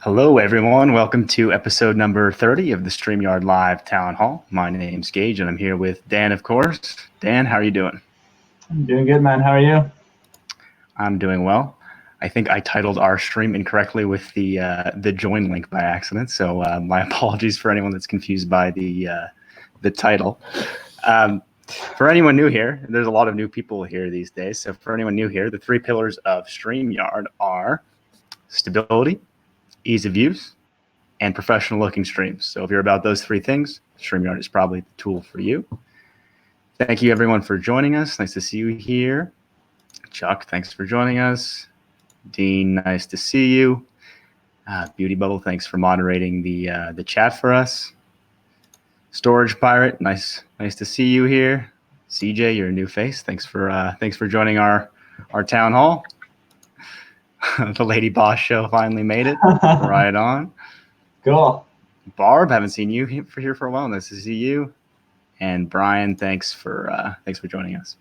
Hello, everyone. Welcome to episode number 30 of the StreamYard Live Town Hall. My name's Gage, and I'm here with Dan, of course. Dan, how are you doing? I'm doing good, man. How are you? I'm doing well. I think I titled our stream incorrectly with the join link by accident, so my apologies for anyone that's confused by the title. For anyone new here, there's a lot of new people here these days, so for anyone new here, the three pillars of StreamYard are stability, ease of use, and professional looking streams. So if you're about those three things, StreamYard is probably the tool for you. Thank you everyone for joining us. Nice to see you here. Chuck, thanks for joining us. Dean, nice to see you. Beauty Bubble, thanks for moderating the chat for us. Storage Pirate, nice to see you here. CJ, you're a new face. Thanks for joining our town hall. The Lady Boss Show finally made it. Right on. Cool. Barb, haven't seen you here for a while. Nice to see you. And Brian, thanks for joining us.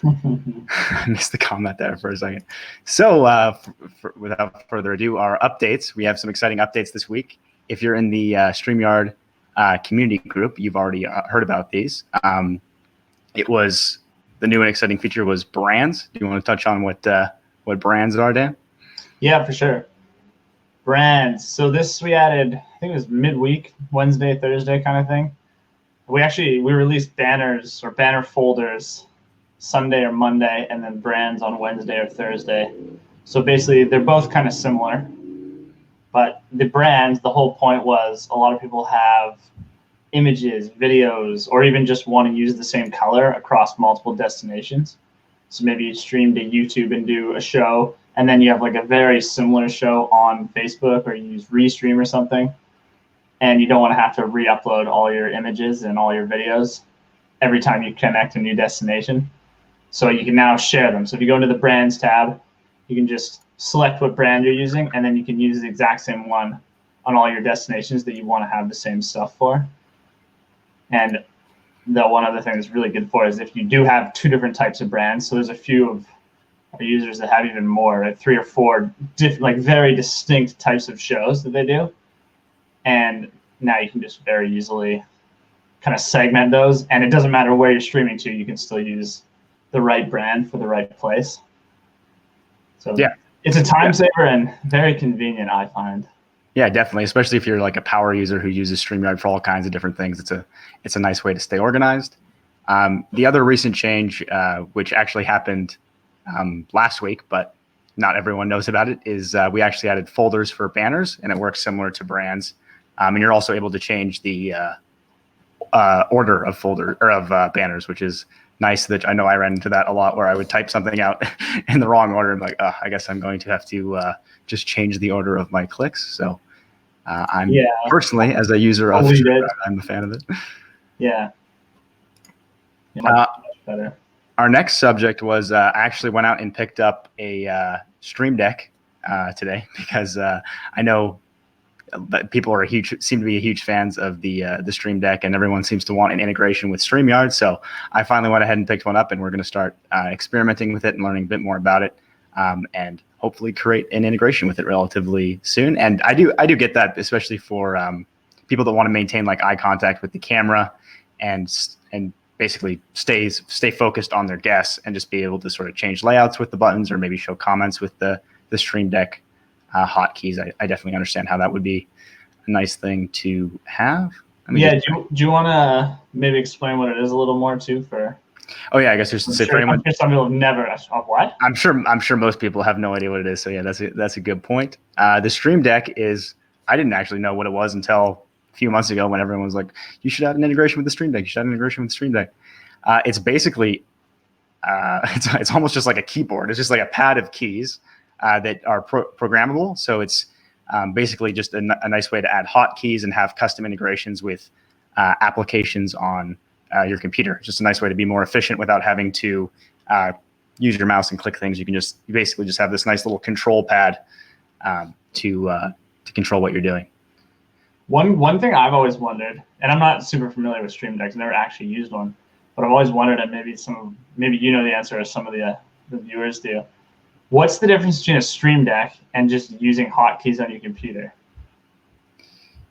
I missed the comment there for a second. So without further ado, our updates. We have some exciting updates this week. If you're in the StreamYard community group, you've already heard about these. It was the new and exciting feature was brands. Do you want to touch on what brands are, Dan? Yeah, for sure. Brands. So this we added, I think it was midweek, Wednesday, Thursday kind of thing. We released banners or banner folders Sunday or Monday, and then brands on Wednesday or Thursday. So basically, they're both kind of similar. But the brands, the whole point was a lot of people have images, videos, or even just want to use the same color across multiple destinations. So maybe you stream to YouTube and do a show, and then you have like a very similar show on Facebook, or you use Restream or something, and you don't want to have to re-upload all your images and all your videos every time you connect a new destination. So you can now share them. So if you go into the brands tab, you can just select what brand you're using, and then you can use the exact same one on all your destinations that you want to have the same stuff for. And the one other thing that's really good for is if you do have two different types of brands. So there's a few of our users that have even more, like 3 or 4 different, like very distinct types of shows that they do. And now you can just very easily kind of segment those, and it doesn't matter where you're streaming to, you can still use the right brand for the right place. So yeah, it's a time saver and very convenient, I find. Yeah, definitely, especially if you're like a power user who uses StreamYard for all kinds of different things. It's a nice way to stay organized. The other recent change, which actually happened last week, but not everyone knows about it, is we actually added folders for banners, and it works similar to brands. And you're also able to change the order of banners, which is nice. That I know I ran into that a lot, where I would type something out in the wrong order. I'm like, I guess I'm going to have to just change the order of my clicks. So I'm personally, as a user of StreamYard, I'm a fan of it. Yeah. Better. Our next subject was I actually went out and picked up a Stream Deck today, because I know that people seem to be huge fans of the Stream Deck, and everyone seems to want an integration with StreamYard. So I finally went ahead and picked one up, and we're going to start experimenting with it and learning a bit more about it, and hopefully create an integration with it relatively soon. And I do get that, especially for people that want to maintain like eye contact with the camera and basically stay focused on their guests, and just be able to sort of change layouts with the buttons, or maybe show comments with the Stream Deck hotkeys. I definitely understand how that would be a nice thing to have. Do you want to maybe explain what it is a little more too? Oh yeah, I guess there's for anyone. Some people have never. What? I'm sure most people have no idea what it is. So yeah, that's a good point. The Stream Deck is. I didn't actually know what it was until a few months ago, when everyone was like, "You should have an integration with the Stream Deck. You should have an integration with the Stream Deck." It's basically, it's almost just like a keyboard. It's just like a pad of keys that are programmable. So it's basically just a nice way to add hotkeys and have custom integrations with applications on your computer. It's just a nice way to be more efficient without having to use your mouse and click things. You basically just have this nice little control pad to control what you're doing. One thing I've always wondered, and I'm not super familiar with Stream Decks, I've never actually used one, but I've always wondered, and maybe you know the answer, or some of the viewers do. What's the difference between a Stream Deck and just using hotkeys on your computer?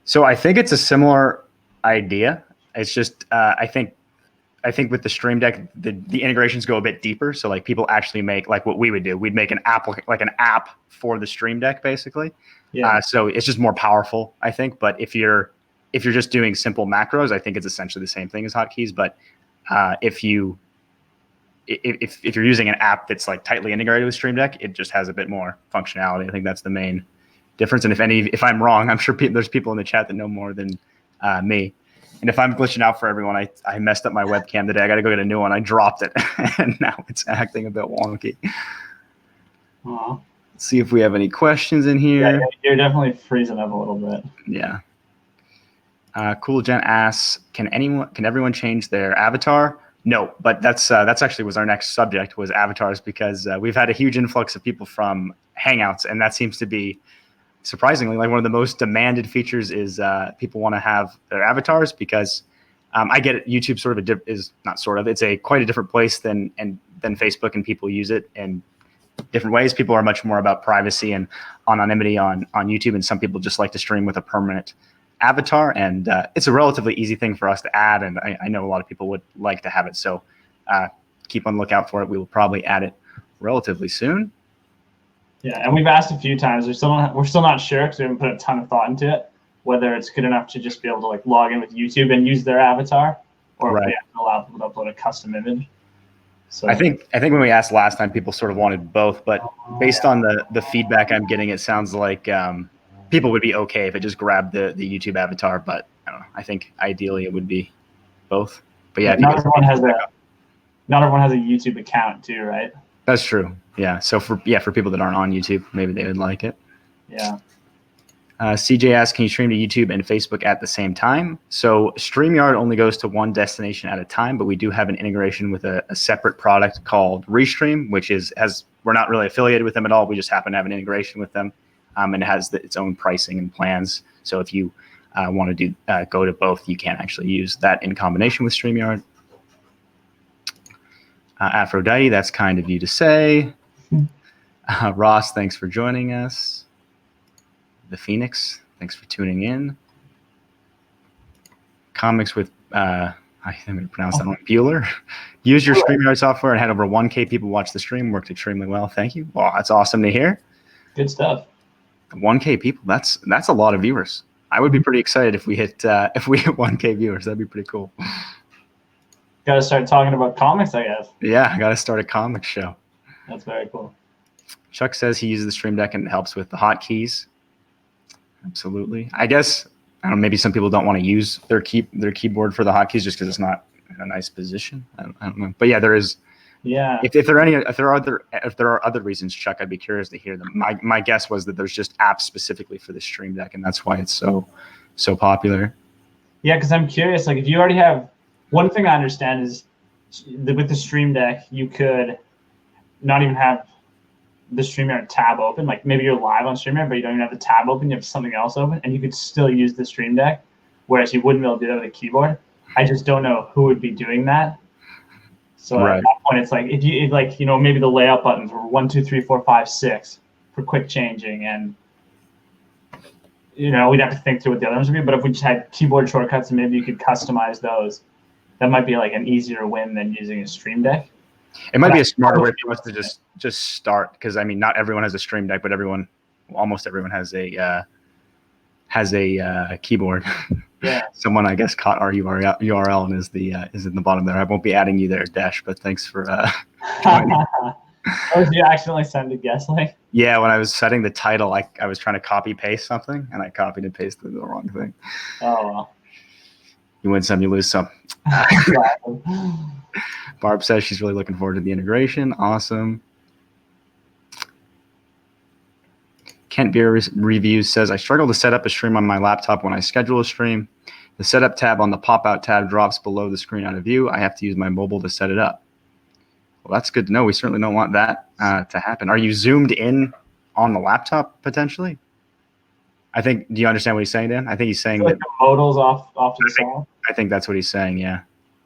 So I think it's a similar idea. It's just I think with the Stream Deck, the integrations go a bit deeper. So like people actually make like what we would do. We'd make an app for the Stream Deck basically. Yeah. So it's just more powerful, I think. But if you're just doing simple macros, I think it's essentially the same thing as hotkeys. But if you're using an app that's like tightly integrated with Stream Deck, it just has a bit more functionality. I think that's the main difference. And if I'm wrong, I'm sure there's people in the chat that know more than me. And if I'm glitching out for everyone, I messed up my webcam today. I got to go get a new one. I dropped it, and now it's acting a bit wonky. Let's see if we have any questions in here. Yeah, you're definitely freezing up a little bit. Yeah. Cool Jen asks, can everyone change their avatar? No, but that's actually was our next subject, was avatars, because we've had a huge influx of people from Hangouts, and that seems to be surprisingly like one of the most demanded features is people want to have their avatars, because I get it, YouTube sort of it's quite a different place than Facebook, and people use it in different ways. People are much more about privacy and anonymity on YouTube, and some people just like to stream with a permanent avatar, and it's a relatively easy thing for us to add, and I know a lot of people would like to have it, so keep on the lookout for it. We will probably add it relatively soon. Yeah, and we've asked a few times. We're still not sure, because we haven't put a ton of thought into it, whether it's good enough to just be able to like log in with YouTube and use their avatar, or if we have to allow people to upload a custom image. So I think when we asked last time, people sort of wanted both, but based on the feedback I'm getting, it sounds like people would be okay if it just grabbed the YouTube avatar. But I don't know. I think ideally it would be both. But yeah, not everyone has a YouTube account too, right? That's true. Yeah. So for people that aren't on YouTube, maybe they would like it. Yeah. CJ asks, can you stream to YouTube and Facebook at the same time? So StreamYard only goes to one destination at a time, but we do have an integration with a separate product called Restream, which we're not really affiliated with them at all. We just happen to have an integration with them, and it has its own pricing and plans. So if you want to go to both, you can actually use that in combination with StreamYard. Aphrodite, that's kind of you to say. Ross, thanks for joining us. The Phoenix, thanks for tuning in. Comics with, I'm going to pronounce that wrong, Bueller. Use your StreamYard software and had over 1K people watch the stream. Worked extremely well. Thank you. Well, that's awesome to hear. Good stuff. 1K people, that's a lot of viewers. I would be pretty excited if we hit 1K viewers. That'd be pretty cool. Got to start talking about comics, I guess. Yeah, I got to start a comics show. That's very cool. Chuck says he uses the Stream Deck and it helps with the hotkeys. Absolutely. I guess, I don't know, maybe some people don't want to use their keyboard for the hotkeys just because it's not in a nice position. I don't know. But yeah, there is. Yeah. If there are other reasons, Chuck, I'd be curious to hear them. My guess was that there's just apps specifically for the Stream Deck, and that's why it's so popular. Yeah, because I'm curious. Like, if you already have, one thing I understand is that with the Stream Deck, you could not even have the StreamYard tab open. Like maybe you're live on StreamYard, but you don't even have the tab open. You have something else open, and you could still use the Stream Deck, whereas you wouldn't be able to do that with a keyboard. I just don't know who would be doing that. So at that point, it's like maybe the layout buttons were 1, 2, 3, 4, 5, 6 for quick changing, and we'd have to think through what the other ones would be. But if we just had keyboard shortcuts and maybe you could customize those, that might be like an easier win than using a Stream Deck. It might be a smarter way for us to just start, because I mean, not everyone has a Stream Deck, but almost everyone has a keyboard. Yeah. Someone, I guess, caught our URL and is in the bottom there. I won't be adding you there, Dash, but thanks for joining. Oh, did you accidentally send a guest link? Yeah, when I was setting the title, I was trying to copy paste something, and I copied and pasted the wrong thing. Oh well. You win some, you lose some. Barb says she's really looking forward to the integration. Awesome. Kent Beer Reviews says, I struggle to set up a stream on my laptop when I schedule a stream. The setup tab on the pop-out tab drops below the screen out of view. I have to use my mobile to set it up. Well, that's good to know. We certainly don't want that to happen. Are you zoomed in on the laptop potentially? Do you understand what he's saying, Dan? I think he's saying that the modal's off to the side. I think that's what he's saying, yeah.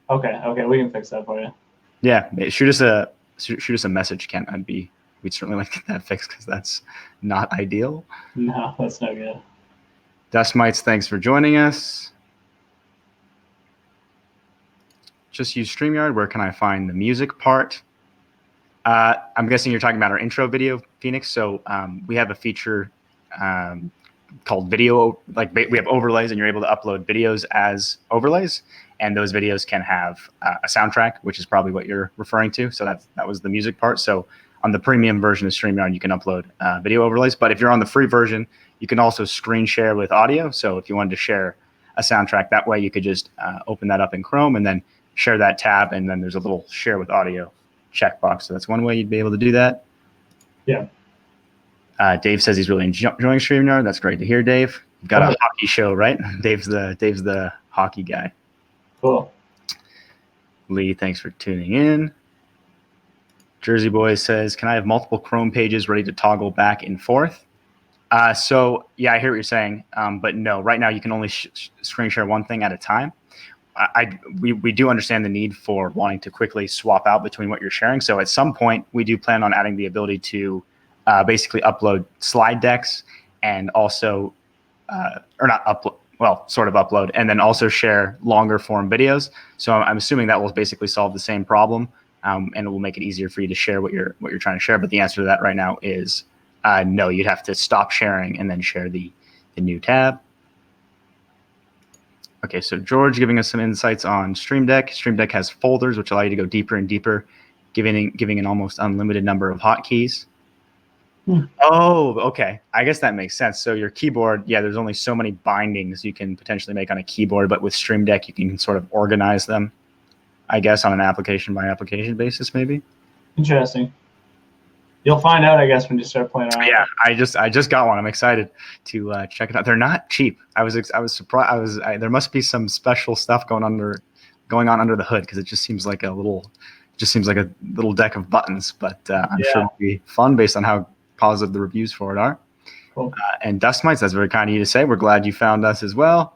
Okay, we can fix that for you. Yeah, shoot us a message, Kent. I'd be we'd certainly like to get that fixed because that's not ideal. No, that's no good. Dust Mites, thanks for joining us. Just use StreamYard. Where can I find the music part? I'm guessing you're talking about our intro video, Phoenix. So we have a feature called video, like we have overlays, and you're able to upload videos as overlays, and those videos can have a soundtrack, which is probably what you're referring to. So that was the music part. So on the premium version of StreamYard, you can upload video overlays, but if you're on the free version, you can also screen share with audio. So if you wanted to share a soundtrack that way, you could just open that up in Chrome and then share that tab, and then there's a little share with audio checkbox. So that's one way you'd be able to do that. Yeah. Dave says he's really enjoying StreamYard. That's great to hear, Dave. You've got a hockey show, right? Dave's the hockey guy. Cool. Lee, thanks for tuning in. Jersey Boy says, can I have multiple Chrome pages ready to toggle back and forth? So yeah, I hear what you're saying, but no, right now you can only screen share one thing at a time. We do understand the need for wanting to quickly swap out between what you're sharing. So at some point, we do plan on adding the ability to basically upload slide decks and also, or not upload, well, sort of upload, and then also share longer form videos. So I'm assuming that will basically solve the same problem, and it will make it easier for you to share what you're trying to share. But the answer to that right now is no. You'd have to stop sharing and then share the new tab. Okay, so George giving us some insights on Stream Deck. Stream Deck has folders which allow you to go deeper and deeper, giving an almost unlimited number of hotkeys. Oh, okay. I guess that makes sense. So your keyboard, yeah, there's only so many bindings you can potentially make on a keyboard, but with Stream Deck, you can sort of organize them, I guess, on an application by application basis, maybe. Interesting. You'll find out, I guess, when you start playing around. Yeah, I just got one. I'm excited to check it out. They're not cheap. I was surprised. There must be some special stuff going on under the hood, because it just seems like a little deck of buttons. But I'm sure it'll be fun based on how positive the reviews for it are. Cool. And Dust Mites, that's very kind of you to say. We're glad you found us as well.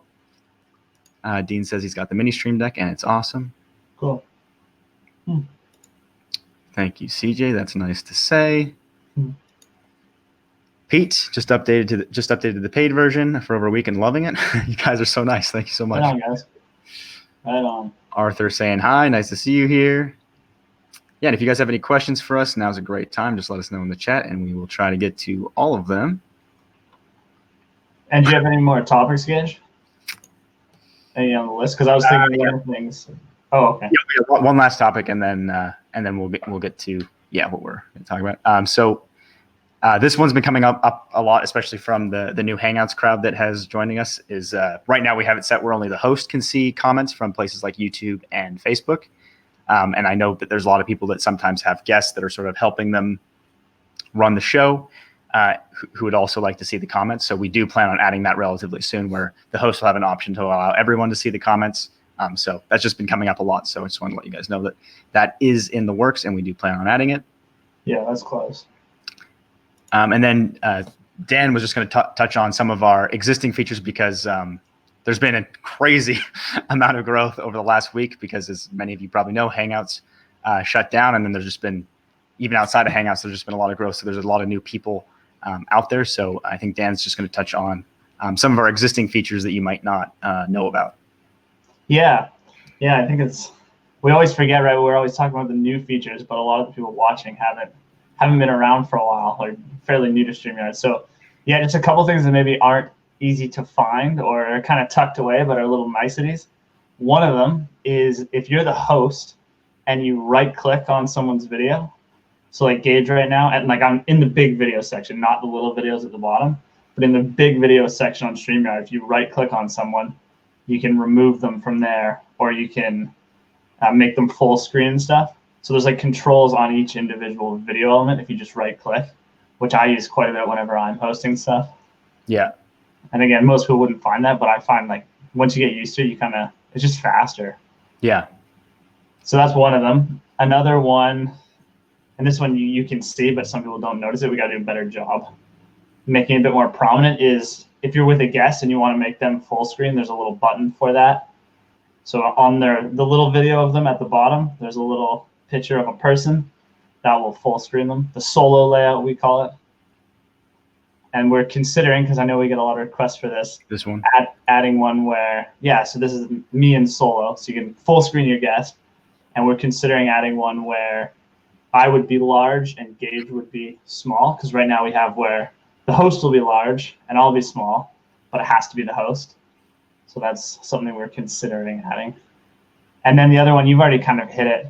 Dean says he's got the mini Stream Deck and it's awesome. Cool. Thank you, CJ. That's nice to say. Pete just updated to the paid version for over a week and loving it. You guys are so nice. Thank you so much. Right on, guys. Right on. Arthur saying hi. Nice to see you here. Yeah, and if you guys have any questions for us, now's a great time. Just let us know in the chat, and we will try to get to all of them. And do you have any more topics, Gage? Any on the list? Because I was thinking of other things. Oh, okay. Yeah, one last topic, and then we'll get to what we're going to talk about. So this one's been coming up a lot, especially from the new Hangouts crowd that has joining us. Is right now we have it set where only the host can see comments from places like YouTube and Facebook. And I know that there's a lot of people that sometimes have guests that are sort of helping them run the show, who would also like to see the comments. So we do plan on adding that relatively soon, where the host will have an option to allow everyone to see the comments. So that's just been coming up a lot. So I just want to let you guys know that is in the works, and we do plan on adding it. Yeah, that's close. And then Dan was just going to touch on some of our existing features, because there's been a crazy amount of growth over the last week, because, as many of you probably know, Hangouts shut down, and then there's just been, even outside of Hangouts, there's just been a lot of growth. So there's a lot of new people out there. So I think Dan's just going to touch on some of our existing features that you might not know about. Yeah, I think we always forget, right? We're always talking about the new features, but a lot of the people watching haven't been around for a while, or fairly new to StreamYard. So yeah, just a couple things that maybe aren't easy to find or are kind of tucked away, but are little niceties. One of them is if you're the host and you right click on someone's video. So like Gage right now, and like I'm in the big video section, not the little videos at the bottom, but in the big video section on StreamYard, if you right click on someone, you can remove them from there, or you can make them full screen and stuff. So there's like controls on each individual video element if you just right click, which I use quite a bit whenever I'm hosting stuff. Yeah. And again, most people wouldn't find that, but I find like once you get used to it, it's just faster. Yeah. So that's one of them. Another one, and this one you can see, but some people don't notice it. We got to do a better job making it a bit more prominent, is if you're with a guest and you want to make them full screen, there's a little button for that. So on the little video of them at the bottom, there's a little picture of a person. that will full screen them. The solo layout, we call it. And we're considering, because I know we get a lot of requests for this, one, adding one where, so this is me and solo, so you can full screen your guest. And we're considering adding one where I would be large and Gage would be small, because right now we have where the host will be large and I'll be small, but it has to be the host. So that's something we're considering adding. And then the other one, you've already kind of hit it,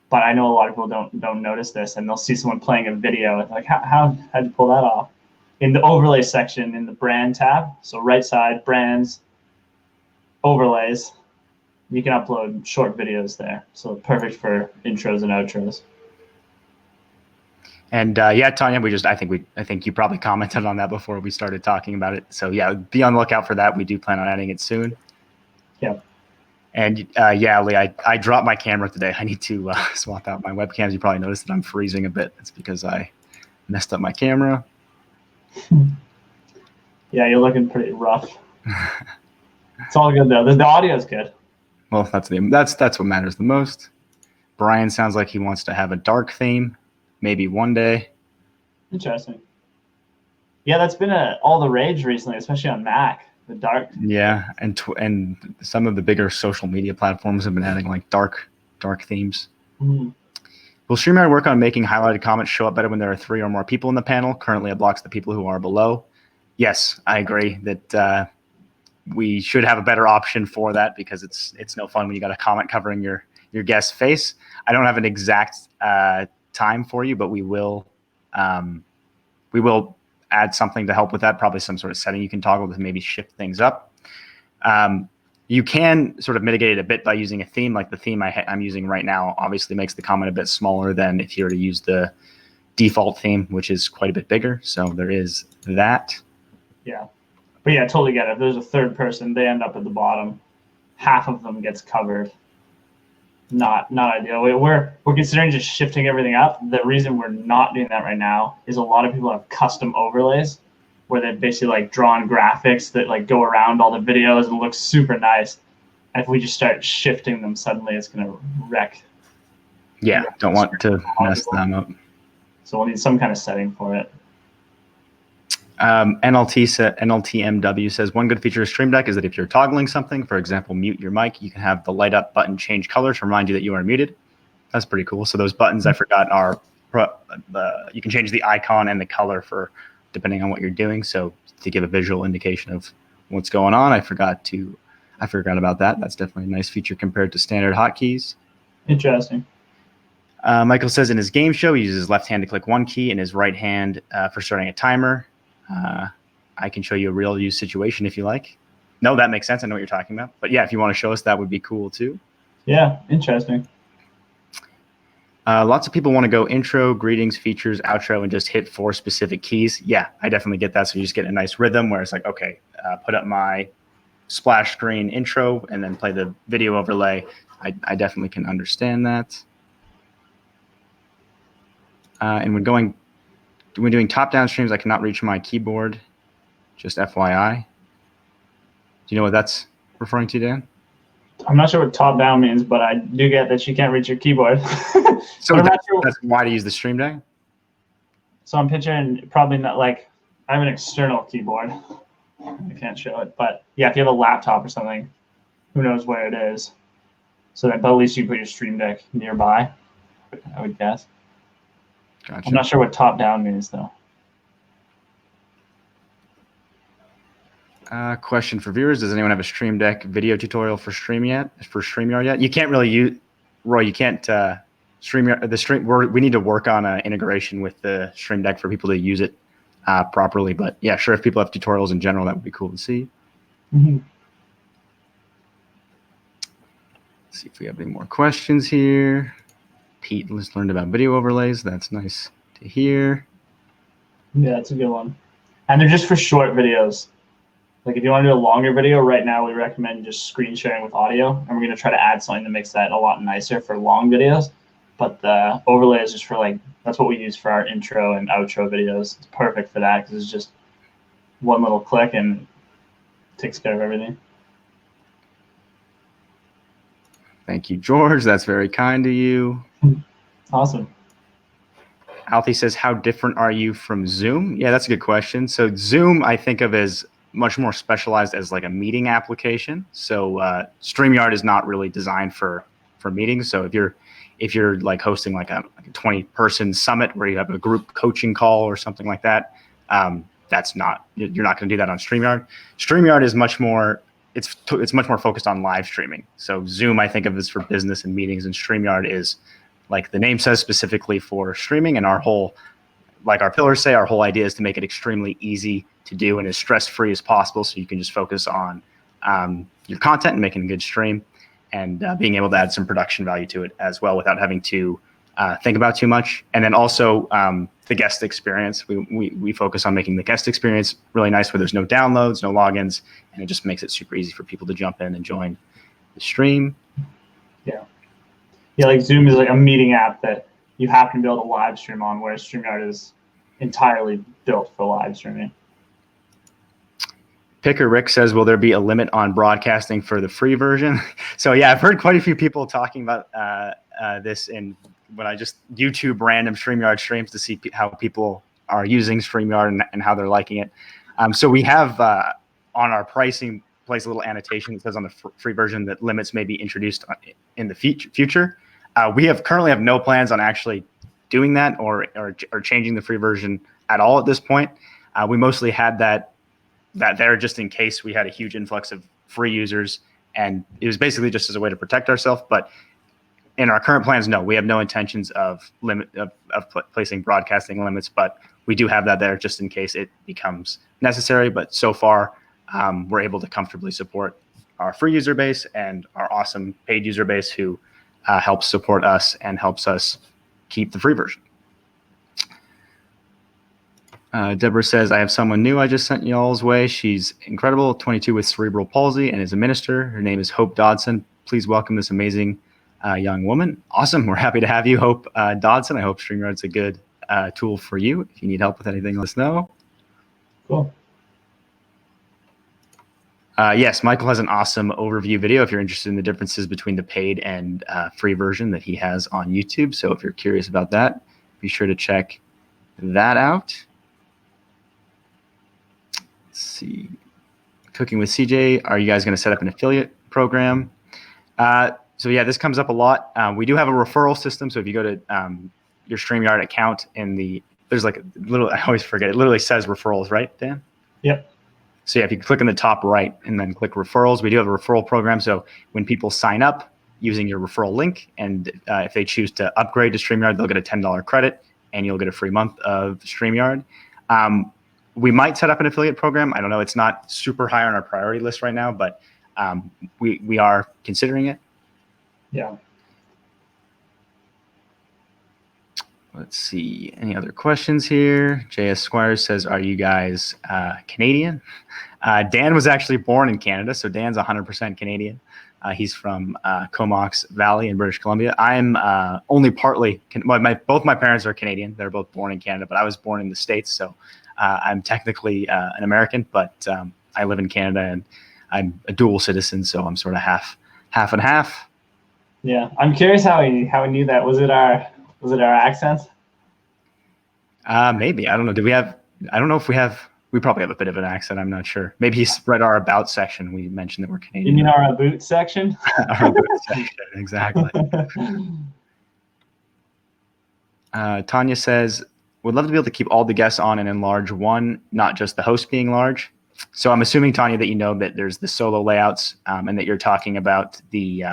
but I know a lot of people don't notice this, and they'll see someone playing a video and like, how'd you pull that off? In the overlay section in the brand tab, so right side, brands, overlays, you can upload short videos there. So perfect for intros and outros. And Tanya, I think you probably commented on that before we started talking about it. So yeah, be on the lookout for that. We do plan on adding it soon. Yep. And Lee, I dropped my camera today. I need to swap out my webcams. You probably noticed that I'm freezing a bit. It's because I messed up my camera. Yeah, you're looking pretty rough. It's all good though. The audio is good. Well, that's what matters the most. Brian sounds like he wants to have a dark theme, maybe one day. Interesting. Yeah, that's been all the rage recently, especially on Mac. The dark. Yeah, and some of the bigger social media platforms have been adding like dark themes. Mm-hmm. Will StreamYard work on making highlighted comments show up better when there are 3 or more people in the panel? Currently, it blocks the people who are below. Yes, I agree that we should have a better option for that, because it's no fun when you got a comment covering your guest's face. I don't have an exact time for you, but we will add something to help with that. Probably some sort of setting you can toggle to maybe shift things up. You can sort of mitigate it a bit by using a theme, like the theme I'm using right now obviously makes the comment a bit smaller than if you were to use the default theme, which is quite a bit bigger. So there is that. Yeah. But yeah, totally get it. If there's a third person, they end up at the bottom. Half of them gets covered. Not ideal. We're considering just shifting everything up. The reason we're not doing that right now is a lot of people have custom overlays where they've basically like drawn graphics that like go around all the videos and look super nice. And if we just start shifting them suddenly, it's going to wreck. Yeah, don't want to mess them up. So we'll need some kind of setting for it. NLTMW says, one good feature of Stream Deck is that if you're toggling something, for example, mute your mic, you can have the light up button change color to remind you that you are muted. That's pretty cool. So those buttons I forgot are you can change the icon and the color for depending on what you're doing. So to give a visual indication of what's going on, I forgot about that. That's definitely a nice feature compared to standard hotkeys. Interesting. Michael says in his game show, he uses his left hand to click one key and his right hand for starting a timer. I can show you a real use situation if you like. No, that makes sense. I know what you're talking about. But yeah, if you want to show us, that would be cool too. Yeah, interesting. Lots of people want to go intro, greetings, features, outro, and just hit 4 specific keys. Yeah, I definitely get that. So you just get a nice rhythm where it's like, okay, put up my splash screen intro and then play the video overlay. I definitely can understand that. And when doing top-down streams, I cannot reach my keyboard. Just FYI. Do you know what that's referring to, Dan? I'm not sure what top-down means, but I do get that you can't reach your keyboard. So that's why to use the Stream Deck? So I'm picturing probably not like I have an external keyboard. I can't show it, but yeah, if you have a laptop or something, who knows where it is. So that, but at least you put your Stream Deck nearby, I would guess. Gotcha. I'm not sure what top-down means though. Question for viewers: does anyone have a Stream Deck video tutorial for StreamYard yet? You can't really use, Roy. You can't StreamYard. We need to work on an integration with the Stream Deck for people to use it properly. But yeah, sure. If people have tutorials in general, that would be cool to see. Mm-hmm. Let's see if we have any more questions here. Pete just learned about video overlays. That's nice to hear. Yeah, that's a good one. And they're just for short videos. Like if you want to do a longer video, right now we recommend just screen sharing with audio. And we're going to try to add something that makes that a lot nicer for long videos. But the overlay is just for like, that's what we use for our intro and outro videos. It's perfect for that because it's just one little click and it takes care of everything. Thank you, George. That's very kind of you. Awesome. Alfie says, how different are you from Zoom? Yeah, that's a good question. So Zoom, I think of as much more specialized as like a meeting application. So StreamYard is not really designed for meetings. So if you're like hosting like a 20-person summit where you have a group coaching call or something like that, that's not, you're not going to do that on StreamYard. StreamYard is much more, it's much more focused on live streaming. So Zoom, I think of as for business and meetings, and StreamYard is, like the name says, specifically for streaming. And our whole, like our pillars say, our whole idea is to make it extremely easy to do and as stress-free as possible, so you can just focus on your content and making a good stream, and being able to add some production value to it as well without having to think about too much. And then also the guest experience. We focus on making the guest experience really nice, where there's no downloads, no logins, and it just makes it super easy for people to jump in and join the stream. Yeah, like Zoom is like a meeting app that you happen to be able to live stream on, whereas StreamYard is entirely built for live streaming. Picker Rick says, will there be a limit on broadcasting for the free version? So yeah, I've heard quite a few people talking about this when I just YouTube random StreamYard streams to see how people are using StreamYard and how they're liking it. So we have on our pricing place a little annotation that says on the free version that limits may be introduced in the future. We currently have no plans on actually doing that or changing the free version at all at this point. We mostly had that there just in case we had a huge influx of free users, and it was basically just as a way to protect ourselves. But in our current plans, no, we have no intentions of placing broadcasting limits, but we do have that there just in case it becomes necessary. But so far, we're able to comfortably support our free user base and our awesome paid user base who helps support us and helps us keep the free version. Deborah says, I have someone new I just sent y'all's way. She's incredible, 22 with cerebral palsy and is a minister. Her name is Hope Dodson. Please welcome this amazing young woman. Awesome. We're happy to have you, Hope Dodson. I hope StreamYard's a good tool for you. If you need help with anything, let us know. Cool. Yes, Michael has an awesome overview video if you're interested in the differences between the paid and free version that he has on YouTube. So if you're curious about that, be sure to check that out. Let's see. Cooking with CJ. Are you guys going to set up an affiliate program? So yeah, this comes up a lot. We do have a referral system. So if you go to your StreamYard account there's like a little, I always forget, it literally says referrals, right, Dan? Yep. So yeah, if you click in the top right and then click referrals, we do have a referral program. So when people sign up using your referral link, and if they choose to upgrade to StreamYard, they'll get a $10 credit and you'll get a free month of StreamYard. We might set up an affiliate program. I don't know. It's not super high on our priority list right now, but we are considering it. Yeah. Let's see. Any other questions here? JS Squires says, are you guys Canadian? Dan was actually born in Canada, so Dan's 100% Canadian. He's from Comox Valley in British Columbia. I'm only partly, both my parents are Canadian. They're both born in Canada, but I was born in the States, so I'm technically an American, but I live in Canada and I'm a dual citizen, so I'm sort of half and half. Yeah, I'm curious how he knew that. Was it our accents? Maybe. I don't know. I don't know if we probably have a bit of an accent. I'm not sure. Maybe he read our about section. We mentioned that we're Canadian. You mean our about section? Our about section, exactly. Tanya says, would love to be able to keep all the guests on and enlarge one, not just the host being large. So I'm assuming, Tanya, that you know that there's the solo layouts and that you're talking about the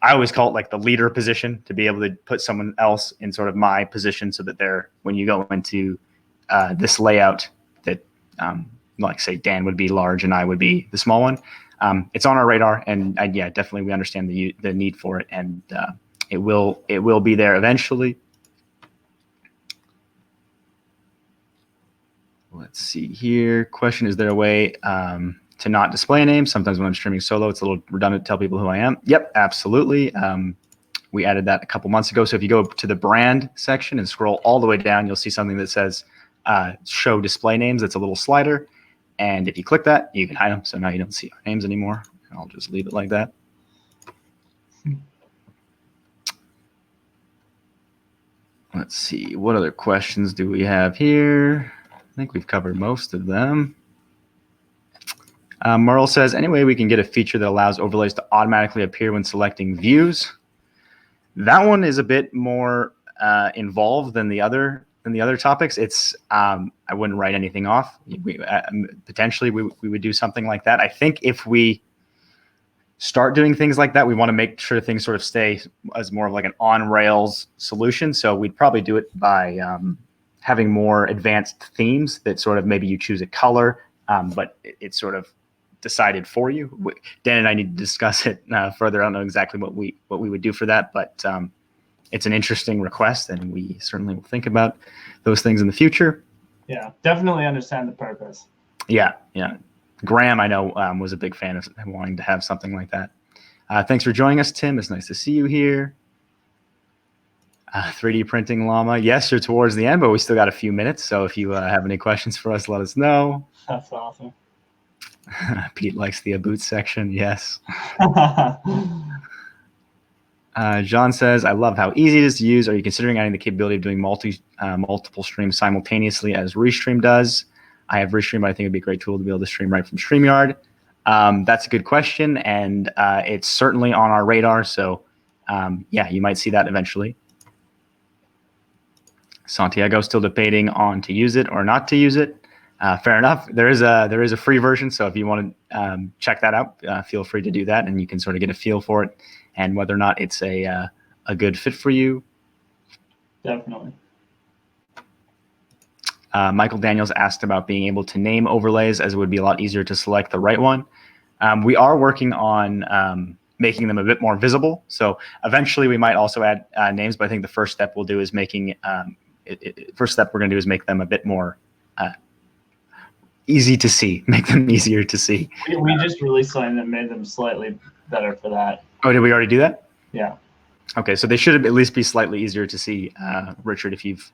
I always call it like the leader position, to be able to put someone else in sort of my position so that when you go into this layout that like say Dan would be large and I would be the small one. It's on our radar, and yeah, definitely we understand the need for it, and it will be there eventually. Let's see here. Question, is there a way to not display a name? Sometimes when I'm streaming solo, it's a little redundant to tell people who I am. Yep, absolutely. We added that a couple months ago. So if you go to the brand section and scroll all the way down, you'll see something that says show display names. It's a little slider. And if you click that, you can hide them. So now you don't see our names anymore. I'll just leave it like that. Let's see. What other questions do we have here? I think we've covered most of them. Merle says, any way we can get a feature that allows overlays to automatically appear when selecting views? That one is a bit more involved than the other topics. It's I wouldn't write anything off. Potentially we would do something like that. I think if we start doing things like that, we want to make sure things sort of stay as more of like an on rails solution. So we'd probably do it by having more advanced themes that sort of maybe you choose a color, but it's sort of decided for you. Dan and I need to discuss it further. I don't know exactly what we would do for that, but it's an interesting request, and we certainly will think about those things in the future. Yeah, definitely understand the purpose. Yeah. Graham, I know, was a big fan of wanting to have something like that. Thanks for joining us, Tim. It's nice to see you here. 3D printing llama. Yes, you're towards the end, but we still got a few minutes. So if you have any questions for us, let us know. That's awesome. Pete likes the about section. Yes. John says, I love how easy it is to use. Are you considering adding the capability of doing multiple streams simultaneously as Restream does? I have Restream, but I think it'd be a great tool to be able to stream right from StreamYard. That's a good question, and it's certainly on our radar. So yeah, you might see that eventually. Santiago still debating on to use it or not to use it. Fair enough. There is a free version, so if you want to check that out, feel free to do that, and you can sort of get a feel for it and whether or not it's a good fit for you. Definitely. Michael Daniels asked about being able to name overlays, as it would be a lot easier to select the right one. We are working on making them a bit more visible. So eventually we might also add names, but I think the first step we'll do is making first step we're going to do is make them a bit more easy to see, make them easier to see. We just released something that made them slightly better for that. Oh, did we already do that? Yeah. Okay, so they should at least be slightly easier to see, Richard, if you've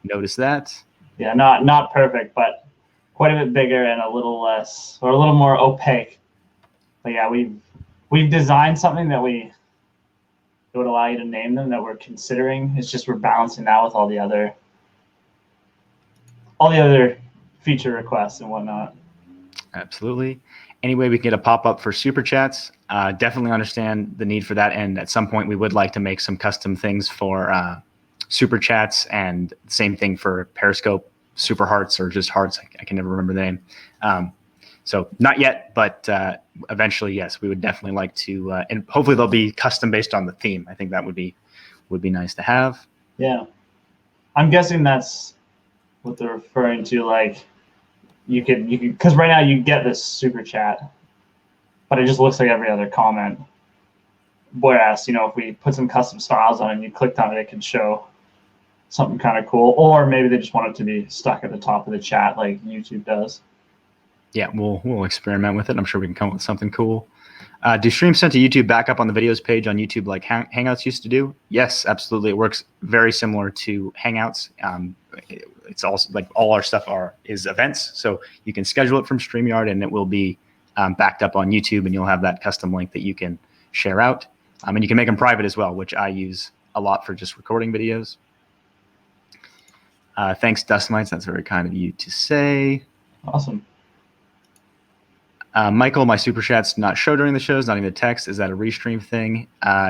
noticed that. Yeah, not perfect, but quite a bit bigger and a little less, or a little more opaque. But yeah, we've designed something that would allow you to name them that we're considering. It's just we're balancing that with all the other feature requests and whatnot. Absolutely. Any way we can get a pop-up for super chats, definitely understand the need for that. And at some point we would like to make some custom things for super chats, and same thing for Periscope super hearts, or just hearts. I can never remember the name. So not yet, but eventually, yes, we would definitely like to, and hopefully they'll be custom based on the theme. I think that would be nice to have. Yeah. I'm guessing that's what they're referring to. Like you could, because right now you get this super chat, but it just looks like every other comment. Whereas, if we put some custom styles on it and you clicked on it, it can show something kind of cool. Or maybe they just want it to be stuck at the top of the chat like YouTube does. Yeah, we'll experiment with it. I'm sure we can come up with something cool. Do streams sent to YouTube back up on the videos page on YouTube like Hangouts used to do? Yes, absolutely. It works very similar to Hangouts. It's also like all our stuff is events, so you can schedule it from StreamYard and it will be backed up on YouTube, and you'll have that custom link that you can share out. And you can make them private as well, which I use a lot for just recording videos. Thanks, Dustmites. That's very kind of you to say. Awesome. Michael, my super chats not show during the shows, not even the text. Is that a restream thing?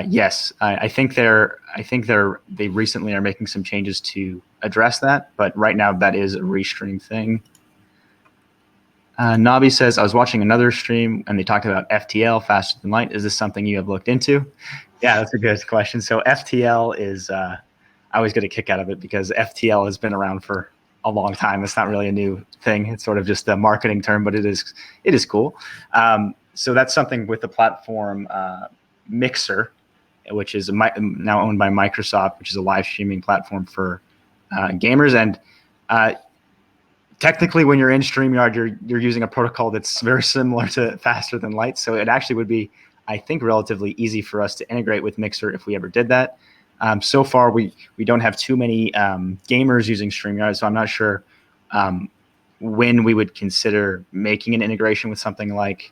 Yes, I think they recently are making some changes to address that, but right now that is a restream thing. Nabi says, I was watching another stream and they talked about FTL, faster than light. Is this something you have looked into? Yeah, that's a good question. So FTL is, I always get a kick out of it because FTL has been around for a long time. It's not really a new thing. It's sort of just a marketing term, but it is cool. So that's something with the platform Mixer, which is now owned by Microsoft, which is a live streaming platform for gamers. And technically, when you're in StreamYard, you're using a protocol that's very similar to faster than light. So it actually would be, I think, relatively easy for us to integrate with Mixer if we ever did that. So far, we don't have too many gamers using StreamYard, so I'm not sure when we would consider making an integration with something like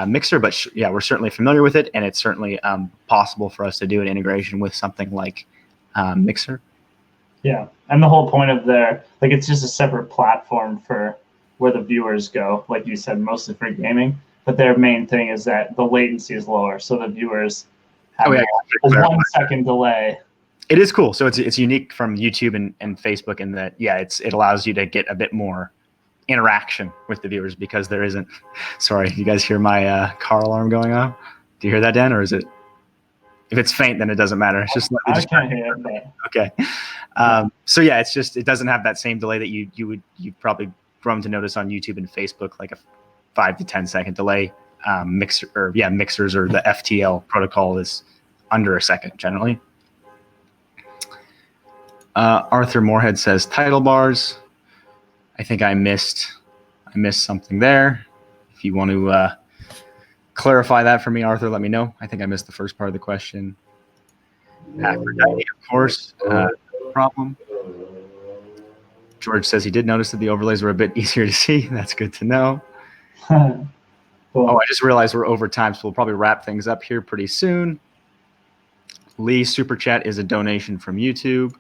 Mixer. But yeah, we're certainly familiar with it, and it's certainly possible for us to do an integration with something like Mixer. Yeah, and the whole point of it's just a separate platform for where the viewers go. Like you said, mostly for gaming, but their main thing is that the latency is lower, so the viewers have a 1 second delay. It is cool. So it's unique from YouTube and Facebook in that, it allows you to get a bit more interaction with the viewers because there isn't. Sorry, you guys hear my car alarm going off? Do you hear that, Dan, or is it? If it's faint, then it doesn't matter. It's just I can't hear it. But... Okay. So it's just it doesn't have that same delay that you'd probably grown to notice on YouTube and Facebook, like a 5 to 10 second delay. Mixers or the FTL protocol is under a second generally. Arthur Moorhead says title bars. I think I missed something there. If you want to clarify that for me, Arthur, let me know. I think I missed the first part of the question. Aphrodite, of course, no problem. George says he did notice that the overlays were a bit easier to see. That's good to know. Cool. Oh, I just realized we're over time, so we'll probably wrap things up here pretty soon. Lee, Super Chat is a donation from YouTube.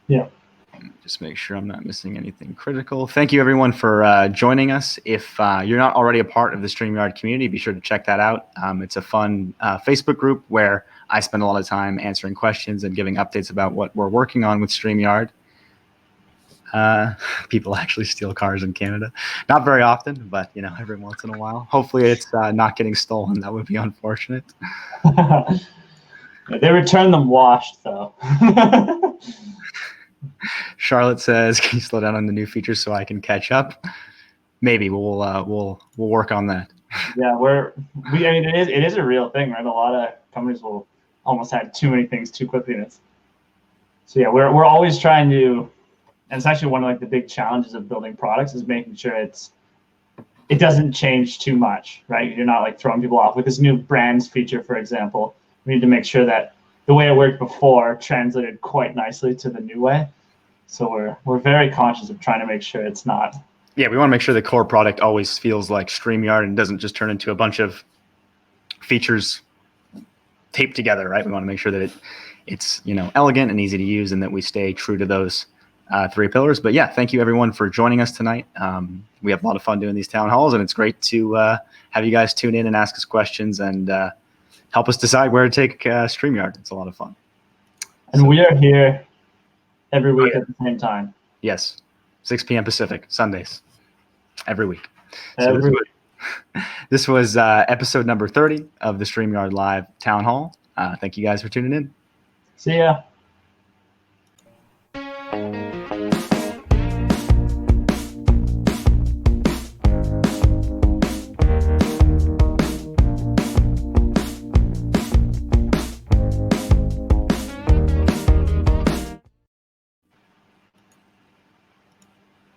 Yeah. Just make sure I'm not missing anything critical. Thank you, everyone, for joining us. If you're not already a part of the StreamYard community, be sure to check that out. It's a fun Facebook group where I spend a lot of time answering questions and giving updates about what we're working on with StreamYard. People actually steal cars in Canada. Not very often, but every once in a while. Hopefully it's not getting stolen. That would be unfortunate. They return them washed, though. Charlotte says, "Can you slow down on the new features so I can catch up?" Maybe we'll work on that. Yeah, it is a real thing, right? A lot of companies will almost add too many things too quickly. So we're always trying to, and it's actually one of the big challenges of building products is making sure it doesn't change too much, right? You're not throwing people off with this new brands feature, for example. We need to make sure that the way it worked before translated quite nicely to the new way. So we're very conscious of trying to make sure it's not. Yeah, we want to make sure the core product always feels like StreamYard and doesn't just turn into a bunch of features taped together, right? We want to make sure that it's elegant and easy to use, and that we stay true to those 3 pillars. But yeah, thank you everyone for joining us tonight. We have a lot of fun doing these town halls, and it's great to have you guys tune in and ask us questions and help us decide where to take StreamYard. It's a lot of fun. And we are here every week at the same time. Yes, 6 p.m. Pacific, Sundays, every week. Every week. This was episode number 30 of the StreamYard Live Town Hall. Thank you guys for tuning in. See ya.